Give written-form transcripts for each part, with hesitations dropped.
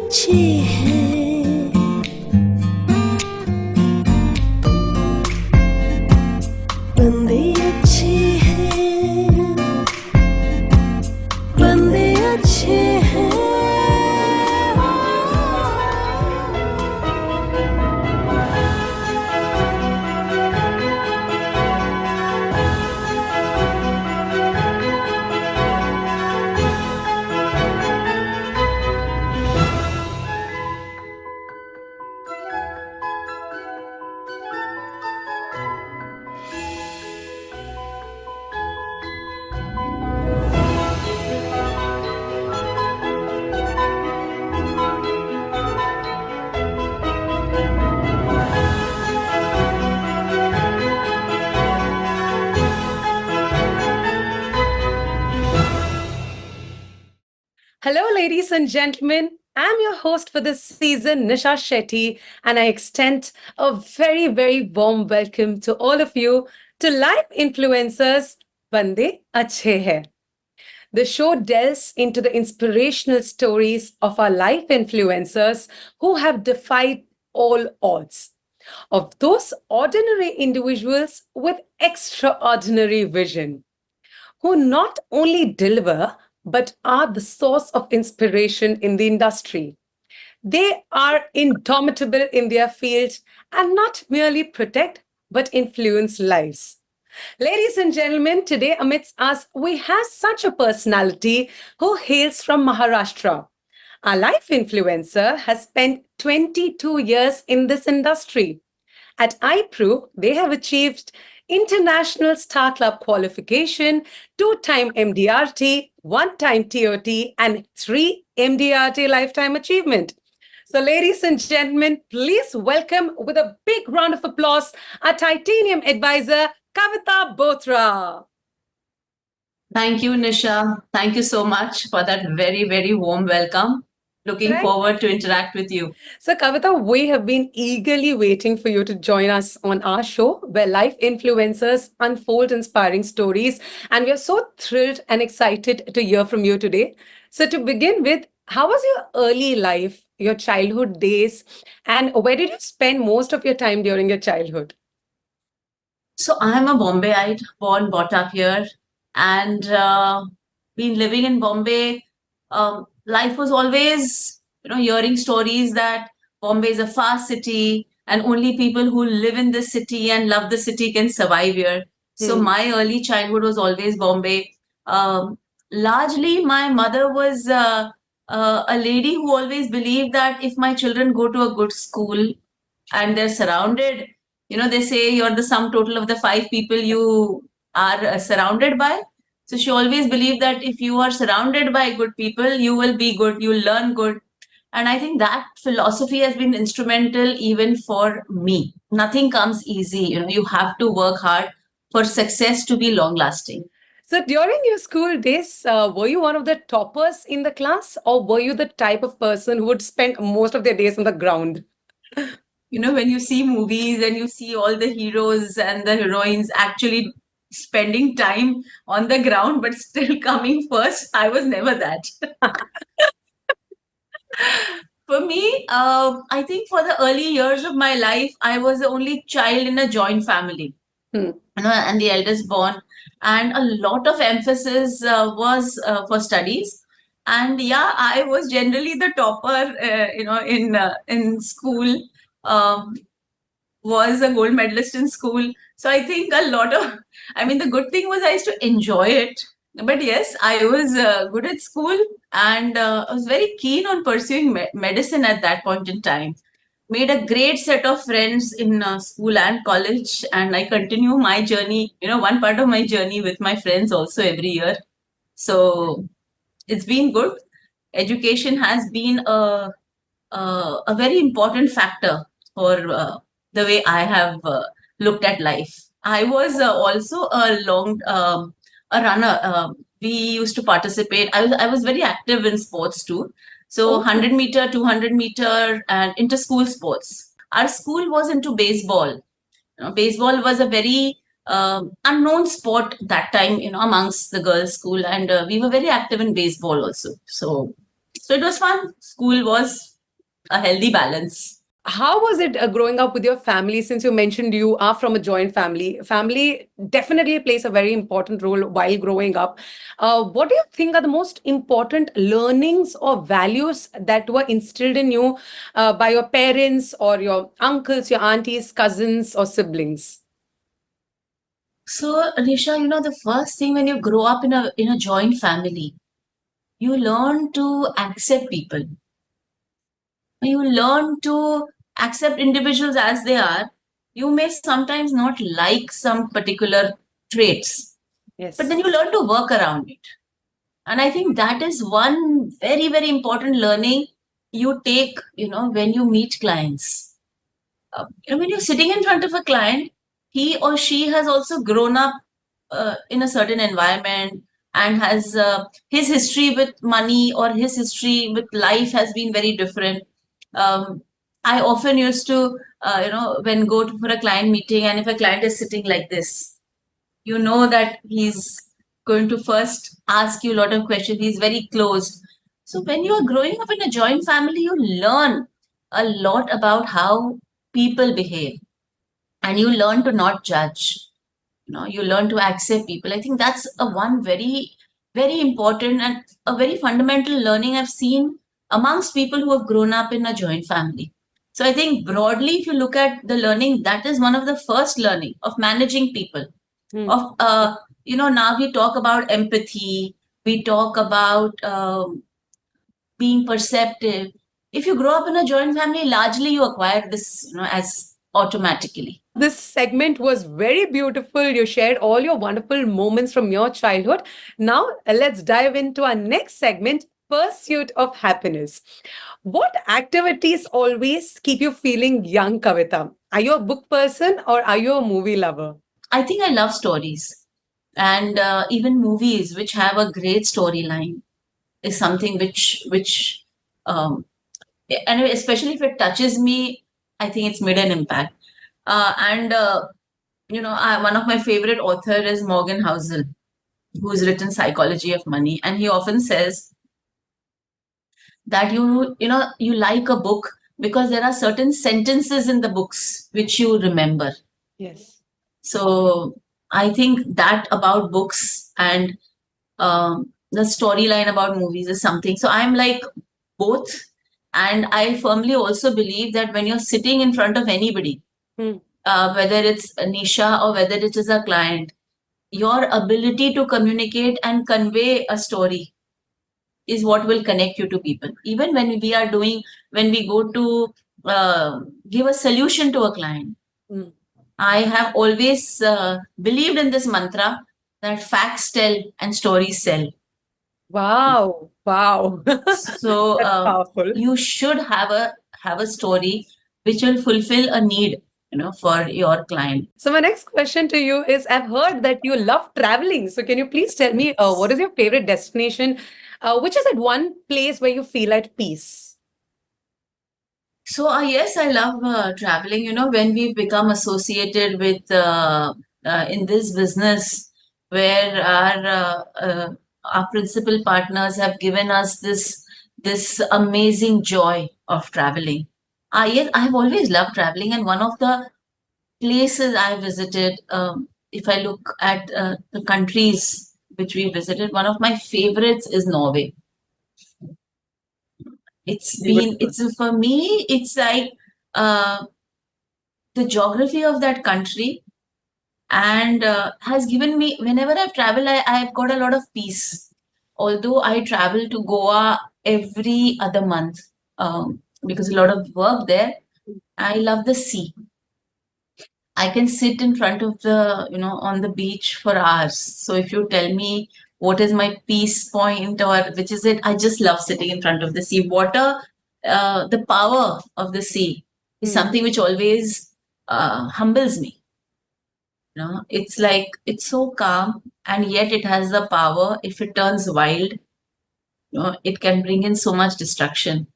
अच्छी है बंदे अच्छे हैं बंदे अच्छे हैं Hello, ladies and gentlemen. I'm your host for this season, Nisha Shetty, and I extend a very, very warm welcome to all of you to Live Influencers Bande Achhe Hai. The show delves into the inspirational stories of our life influencers who have defied all odds, of those ordinary individuals with extraordinary vision who not only deliver but are the source of inspiration in the industry. They are indomitable in their field and not merely protect but influence lives. Ladies and gentlemen, today amidst us, we have such a personality who hails from Maharashtra. Our life influencer has spent 22 years in this industry. At iPru, they have achieved International Star Club qualification, two-time MDRT, one-time TOT, and three MDRT lifetime achievement. So, ladies and gentlemen, please welcome with a big round of applause our titanium advisor, Kavita Bothra. Thank you, Nisha. Thank you so much for that very, very warm welcome. Looking Right. forward to interact with you. So, Kavita, we have been eagerly waiting for you to join us on our show where life influencers unfold inspiring stories. And we are so thrilled and excited to hear from you today. So, to begin with, how was your early life, your childhood days, and where did you spend most of your time during your childhood? So I'm a Bombayite, born, brought up here, and been living in Bombay. Life was always, hearing stories that Bombay is a fast city, and only people who live in the city and love the city can survive here. So Hmm. my early childhood was always Bombay. Largely, my mother was a lady who always believed that if my children go to a good school and they're surrounded, they say you're the sum total of the five people you are surrounded by. So she always believed that if you are surrounded by good people, you will be good, you'll learn good. And I think that philosophy has been instrumental even for me. Nothing comes easy, you have to work hard for success to be long lasting. So, during your school days, were you one of the toppers in the class, or were you the type of person who would spend most of their days on the ground? When you see movies and you see all the heroes and the heroines actually spending time on the ground but still coming first, I was never that. For me, I think for the early years of my life, I was the only child in a joint family, Hmm. and the eldest born, and a lot of emphasis was for studies. And yeah, I was generally the topper, in school. Um, was a gold medalist in school. So I think a lot of, I mean, the good thing was I used to enjoy it. But yes, I was good at school, and I was very keen on pursuing medicine at that point in time. Made a great set of friends in school and college, and I continue my journey, one part of my journey with my friends also every year. So it's been good. Education has been a very important factor for the way I have looked at life. I was also a runner. We used to participate. I was very active in sports too. So Oh. 100 meter, 200 meter, and inter-school sports. Our school was into baseball. Baseball was a very unknown sport that time, amongst the girls' school, and we were very active in baseball also. So it was fun. School was a healthy balance. How was it growing up with your family? Since you mentioned you are from a joint family, family definitely plays a very important role while growing up. What do you think are the most important learnings or values that were instilled in you by your parents or your uncles, your aunties, cousins, or siblings? So, Risha, the first thing when you grow up in a joint family, you learn to accept people. You learn to accept individuals as they are. You may sometimes not like some particular traits, but then Yes. you learn to work around it. And I think that is one very, very important learning you take, when you meet clients. When you're sitting in front of a client, he or she has also grown up in a certain environment and has his history with money or his history with life has been very different. Um, I often used to, when go to, for a client meeting, and if a client is sitting like this, you know that he's going to first ask you a lot of questions. He's very closed. So when you are growing up in a joint family, you learn a lot about how people behave, and you learn to not judge. You learn to accept people. I think that's a one very, very important and a very fundamental learning I've seen amongst people who have grown up in a joint family. So I think broadly, if you look at the learning, that is one of the first learning of managing people. Hmm. Of now we talk about empathy, we talk about being perceptive. If you grow up in a joint family, largely you acquire this, as automatically. This segment was very beautiful. You shared all your wonderful moments from your childhood. Now, let's dive into our next segment, Pursuit of Happiness. What activities always keep you feeling young, Kavita? Are you a book person or are you a movie lover? I think I love stories, and even movies which have a great storyline is something which um, and especially if it touches me, I think it's made an impact. And one of my favorite author is Morgan Housel, who's written Psychology of Money, and he often says that you like a book because there are certain sentences in the books which you remember. Yes. So I think that about books and the storyline about movies is something. So I'm like both. And I firmly also believe that when you're sitting in front of anybody, Hmm. whether it's Nisha or whether it is a client, your ability to communicate and convey a story is what will connect you to people. Even when we go to uh, give a solution to a client, Hmm. I have always believed in this mantra that facts tell and stories sell. Wow. Wow. So That's powerful. you should have a story which will fulfill a need, for your client. So, my next question to you is, I've heard that you love traveling. So, can you please tell me what is your favorite destination? Which is at one place where you feel at peace? So yes, I love traveling. When we've become associated with in this business, where our principal partners have given us this amazing joy of traveling. Yes, I have always loved traveling, and one of the places I visited, if I look at the countries which we visited, one of my favorites is Norway. Beautiful. It's for me, it's like uh, the geography of that country, and has given me, whenever I've traveled, I've got a lot of peace. Although I travel to Goa every other month, because a lot of work there, I love the sea. I can sit in front of on the beach for hours. So if you tell me what is my peace point or which is it, I just love sitting in front of the sea. Water, the power of the sea is Hmm. something which always humbles me. It's like it's so calm, and yet it has the power. If it turns wild, it can bring in so much destruction.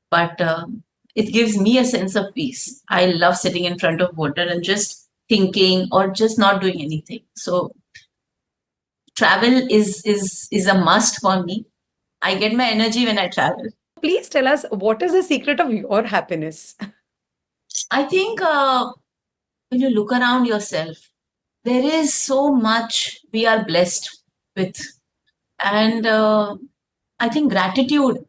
But it gives me a sense of peace. I love sitting in front of water and just thinking or just not doing anything. So travel is a must for me. I get my energy when I travel. Please tell us, what is the secret of your happiness? I think when you look around yourself, there is so much we are blessed with. And I think gratitude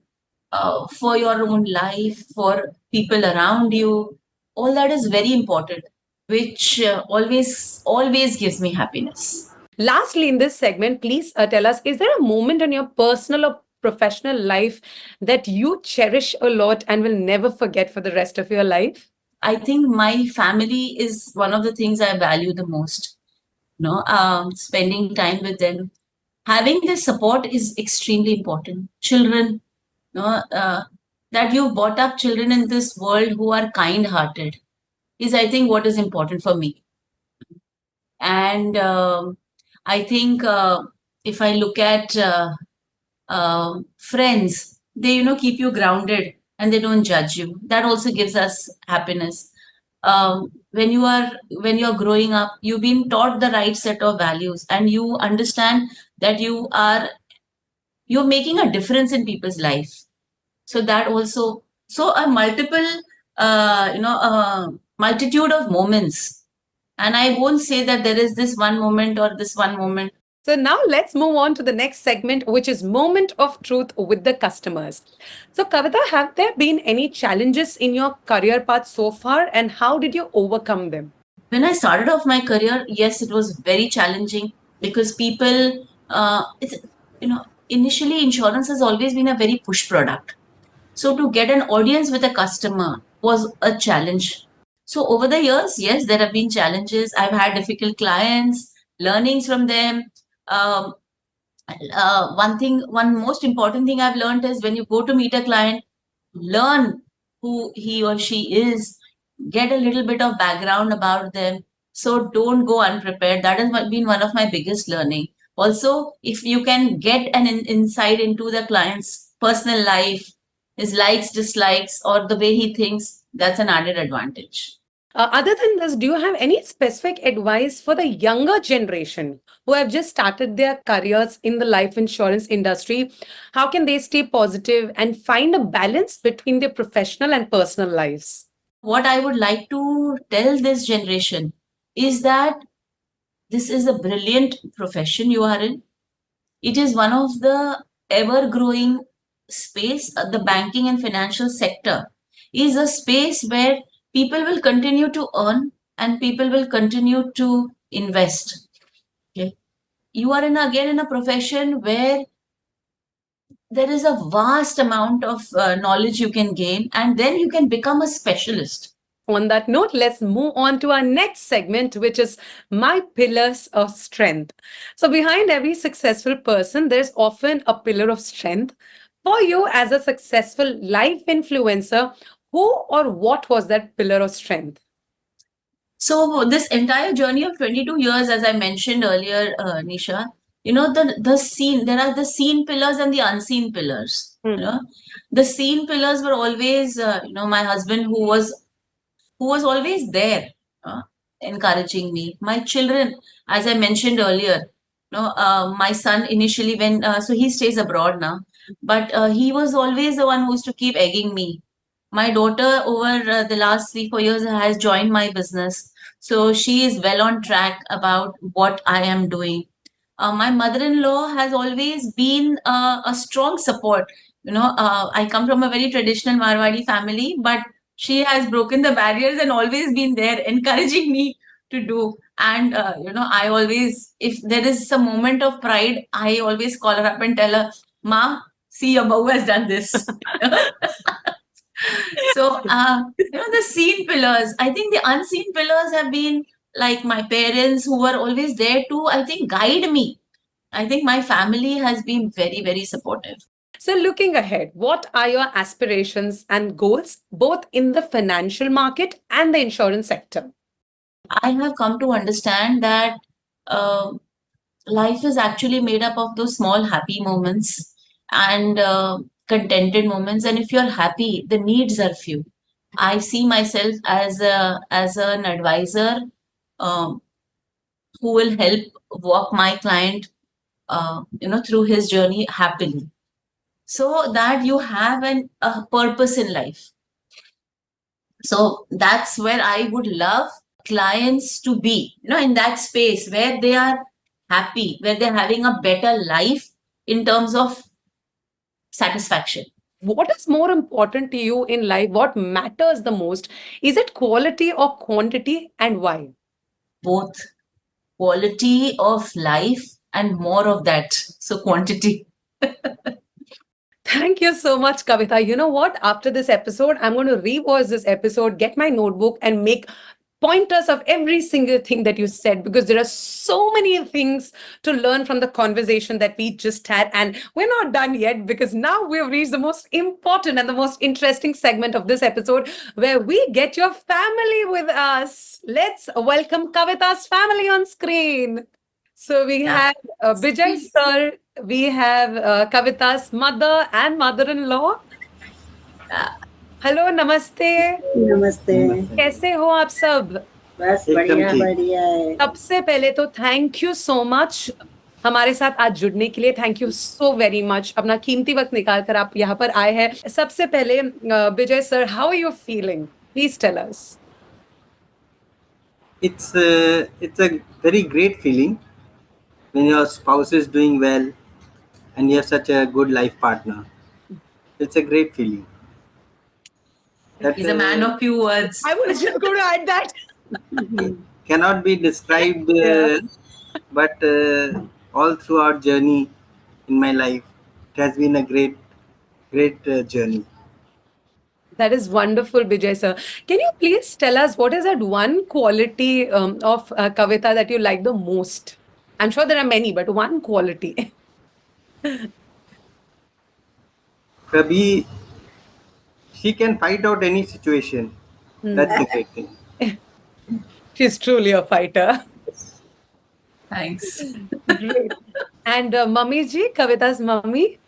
for your own life, for people around you, all that is very important, which always gives me happiness. Lastly, in this segment, please tell us, is there a moment in your personal or professional life that you cherish a lot and will never forget for the rest of your life? I think my family is one of the things I value the most. Spending time with them, having this support is extremely important. Children, you know, uh, that you brought up children in this world who are kind-hearted is, I think, what is important for me. And I think if I look at friends, they keep you grounded and they don't judge you. That also gives us happiness. When you're growing up, you've been taught the right set of values, and you understand that you're making a difference in people's life. So that also, so a multitude of moments. And I won't say that there is this one moment or this one moment. So now let's move on to the next segment, which is Moment of Truth with the Customers. So, Kavita, have there been any challenges in your career path so far, and how did you overcome them? When I started off my career, yes, it was very challenging because people, initially insurance has always been a very push product. So to get an audience with a customer was a challenge. So over the years, yes, there have been challenges. I've had difficult clients, learnings from them. Um, one most important thing I've learned is when you go to meet a client, learn who he or she is, get a little bit of background about them. So don't go unprepared. That has been one of my biggest learning. Also, if you can get an insight into the client's personal life, his likes, dislikes, or the way he thinks, that's an added advantage. Other than this, do you have any specific advice for the younger generation who have just started their careers in the life insurance industry? How can they stay positive and find a balance between their professional and personal lives? What I would like to tell this generation is that this is a brilliant profession you are in. It is one of the ever growing space. The banking and financial sector is a space where people will continue to earn and people will continue to invest. Okay. You are again in a profession where there is a vast amount of knowledge you can gain, and then you can become a specialist. On that note, let's move on to our next segment, which is My Pillars of Strength. So, behind every successful person, there's often a pillar of strength. For you, as a successful life influencer, who or what was that pillar of strength? So this entire journey of 22 years, as I mentioned earlier, Nisha, there are the seen pillars and the unseen pillars. The seen pillars were always, my husband who was always there, uh, encouraging me. My children, as I mentioned earlier, my son initially so he stays abroad now, but he was always the one who used to keep egging me. My daughter over the last 3 4 years has joined my business, so she is well on track about what I am doing. My mother-in-law has always been a strong support. I come from a very traditional Marwadi family, but she has broken the barriers and always been there, encouraging me to do. And I always, if there is a moment of pride, I always call her up and tell her, "Ma, see your bahu has done this." So, the seen pillars, I think the unseen pillars have been like my parents who were always there to, I think, guide me. I think my family has been very, very supportive. So, looking ahead, what are your aspirations and goals, both in the financial market and the insurance sector? I have come to understand that uh, life is actually made up of those small happy moments and contented moments. And if you're happy, the needs are few. I see myself as an advisor um, who will help walk my client, through his journey happily. so that you have a purpose in life. So that's where I would love clients to be, in that space where they are happy, where they're having a better life in terms of satisfaction. What is more important to you in life? What matters the most? Is it quality or quantity, and why? Both quality of life and more of that. So quantity. Thank you so much, Kavita. You know what? After this episode, I'm going to rewatch this episode, get my notebook, and make pointers of every single thing that you said, because there are so many things to learn from the conversation that we just had. And we're not done yet, because now we've reached the most important and the most interesting segment of this episode, where we get your family with us. Let's welcome Kavita's family on screen. So we Yeah. have Vijay sir, we have Kavita's mother and mother-in-law. Yeah. Hello नमस्ते. नमस्ते। कैसे हो आप सब? बस एकदम बढ़िया ठीक। बढ़िया है। सबसे पहले तो थैंक यू सो मच हमारे साथ आज जुड़ने के लिए. Thank you so very much. अपना कीमती वक्त निकाल कर आप यहाँ पर आए हैं. सबसे पहले Vijay sir, how are you feeling? Please tell us. It's a very great feeling when your spouse is doing well and you have such a good life partner. It's a great feeling. That He's a man of few words. I was just going to add that. cannot be described, Yeah. but all through our journey in my life, it has been a great journey. That is wonderful, Vijay sir. Can you please tell us what is that one quality of Kavita that you like the most? I'm sure there are many, but one quality. Kabhi, she can fight out any situation. That's the great thing. She's truly a fighter. Thanks. Great. And Mummy ji, Kavita's mummy?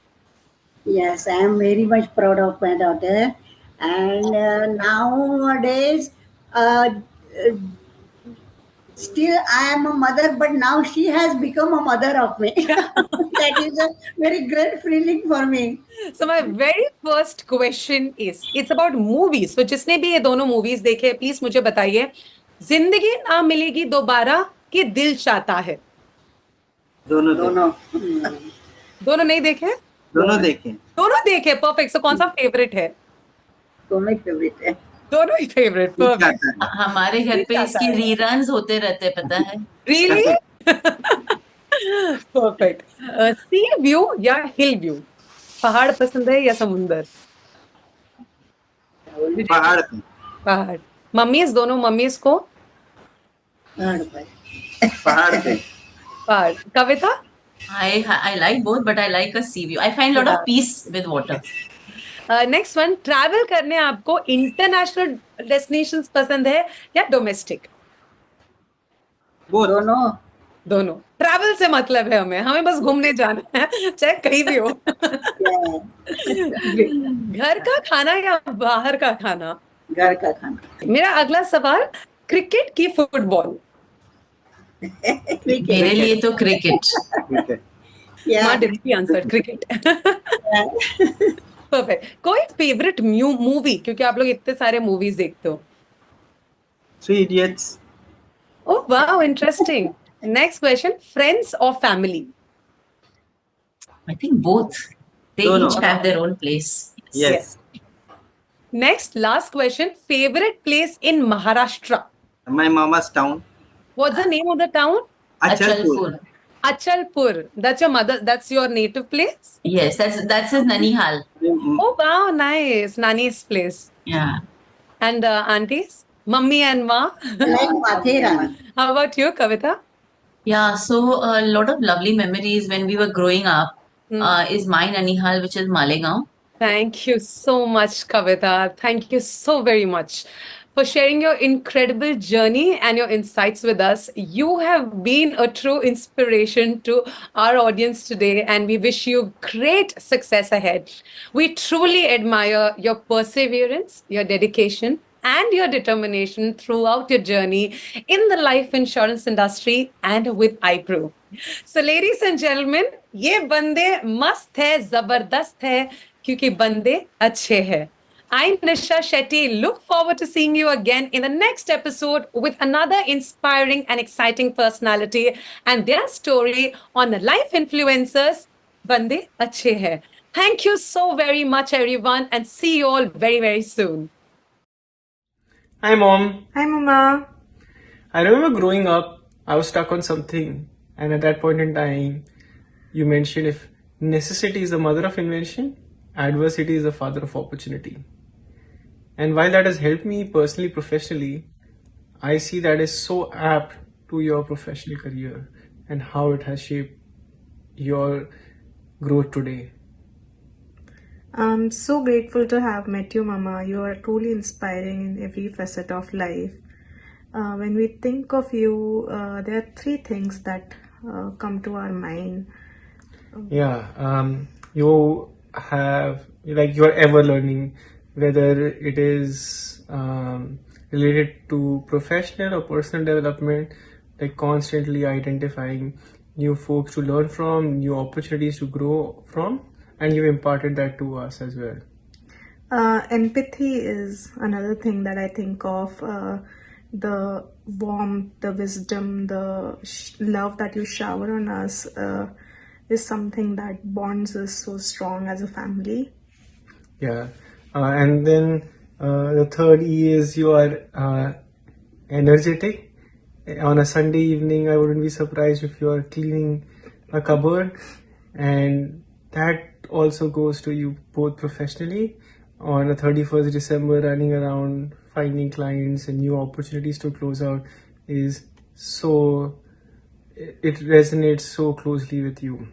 Yes, I am very much proud of my daughter, and nowadays, uh, uh, still I am a mother, but now she has become a mother of me. That is a very great feeling for me. So my very first question is, it's about movies. So जिसने भी ये दोनों movies देखे, please मुझे बताइए, जिंदगी ना मिलेगी दोबारा कि दिल चाहता है. दोनों दोनों दोनों नहीं देखे? दोनों देखें. दोनों देखे. Perfect. So कौन सा favorite है? दोनों फेवरेट है। दोनों ही favorite. Perfect. हमारे घर पे इसकी रीरन्स होते रहते हैं, पता है? Really? Perfect. Sea view या hill view? पहाड़ पसंद है या समुंदर? पहाड़ पे. पहाड़. मम्मीज, दोनों मम्मीज को पहाड़ पर। पहाड़ पे. पहाड़. कविता? I like both, but I like a sea view. I find a lot of peace with water. Next one, travel करने आपको इंटरनेशनल डेस्टिनेशंस पसंद है या डोमेस्टिक? Both. दोनों दोनों. ट्रैवल से मतलब है हमें बस घूमने जाना है, चाहे कहीं भी हो. घर का खाना या बाहर का खाना? घर का खाना। मेरा अगला सवाल, क्रिकेट की फुटबॉल? मेरे लिए तो क्रिकेट. Cricket. माँ डायरेक्टली आंसर क्रिकेट. परफेक्ट. कोई फेवरेट मूवी, क्योंकि आप लोग इतने सारे मूवीज देखते हो? 3 Idiots. Oh wow, interesting. Next question, friends और family? I think both. They No, no. each have their own place. Yes. Next, last question, favorite place in Maharashtra? My mama's town. What's the name of the town? Achalpur. Achalpur. That's your mother, that's your native place? Yes, that's his Nanihal. Oh wow, nice. Nani's place. Yeah. And aunties? Mummy and Ma? like माथेरा। How about you, Kavita? Yeah, so a lot of lovely memories when we were growing up is my Nanihal, which is Malegaon. Thank you so much, Kavita. Thank you so very much for sharing your incredible journey and your insights with us. You have been a true inspiration to our audience today, and we wish you great success ahead. We truly admire your perseverance, your dedication, and your determination throughout your journey in the life insurance industry and with iPro. So, ladies and gentlemen, ये बंदे मस्त है, जबरदस्त है, क्योंकि बंदे अच्छे हैं. I, Nisha Shetty, look forward to seeing you again in the next episode with another inspiring and exciting personality and their story on life influencers. Bande Achhe Hai. Thank you so very much, everyone, and see you all very, very soon. Hi, Mom. Hi, Mama. I remember growing up, I was stuck on something, and at that point in time, you mentioned if necessity is the mother of invention, adversity is the father of opportunity. And while that has helped me personally, professionally, I see that is so apt to your professional career and how it has shaped your growth today. I'm so grateful to have met you, Mama. You are truly inspiring in every facet of life. When we think of you, there are three things that come to our mind. You have, like, you're ever learning, whether it is related to professional or personal development, like constantly identifying new folks to learn from, new opportunities to grow from, and you've imparted that to us as well. Empathy is another thing that I think of. The warmth, the wisdom, the love that you shower on us is something that bonds us so strong as a family. And then the third E is you are energetic. On a Sunday evening, I wouldn't be surprised if you are cleaning a cupboard, and that also goes to you both professionally. On a 31st December, running around finding clients and new opportunities to close out is so, it resonates so closely with you.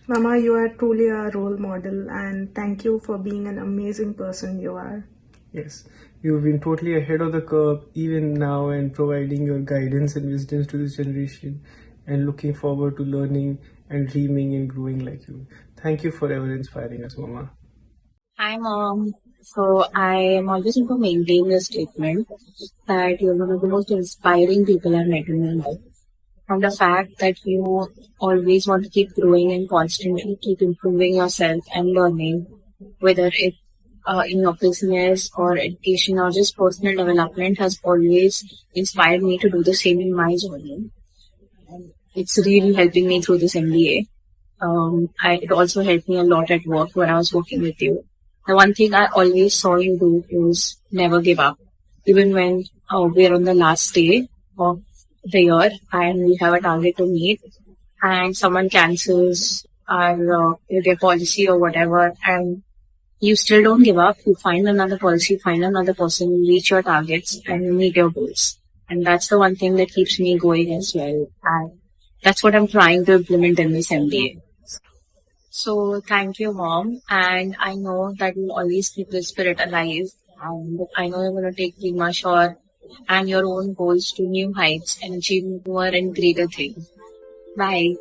Mama, you are truly a role model, and thank you for being an amazing person you are. Yes, you've been totally ahead of the curve even now and providing your guidance and wisdoms to this generation, and looking forward to learning and dreaming and growing like you. Thank you for ever inspiring us, Mama. Hi, Mom. So I am always going to maintain the statement that you're one of the most inspiring people I've met in my life. From the fact that you always want to keep growing and constantly keep improving yourself and learning, whether it in your business or education or just personal development, has always inspired me to do the same in my journey. And it's really helping me through this MBA. It also helped me a lot at work when I was working with you. The one thing I always saw you do is never give up. Even when we're on the last day of the year and we have a target to meet and someone cancels their policy or whatever, and you still don't give up. You find another policy, find another person, reach your targets and meet your goals. And that's the one thing that keeps me going as well. And that's what I'm trying to implement in this MBA. So thank you, Mom. And I know that you'll always keep the spirit alive. And I know you're going to take Prima Shore and your own goals to new heights and achieve more and greater things. Bye.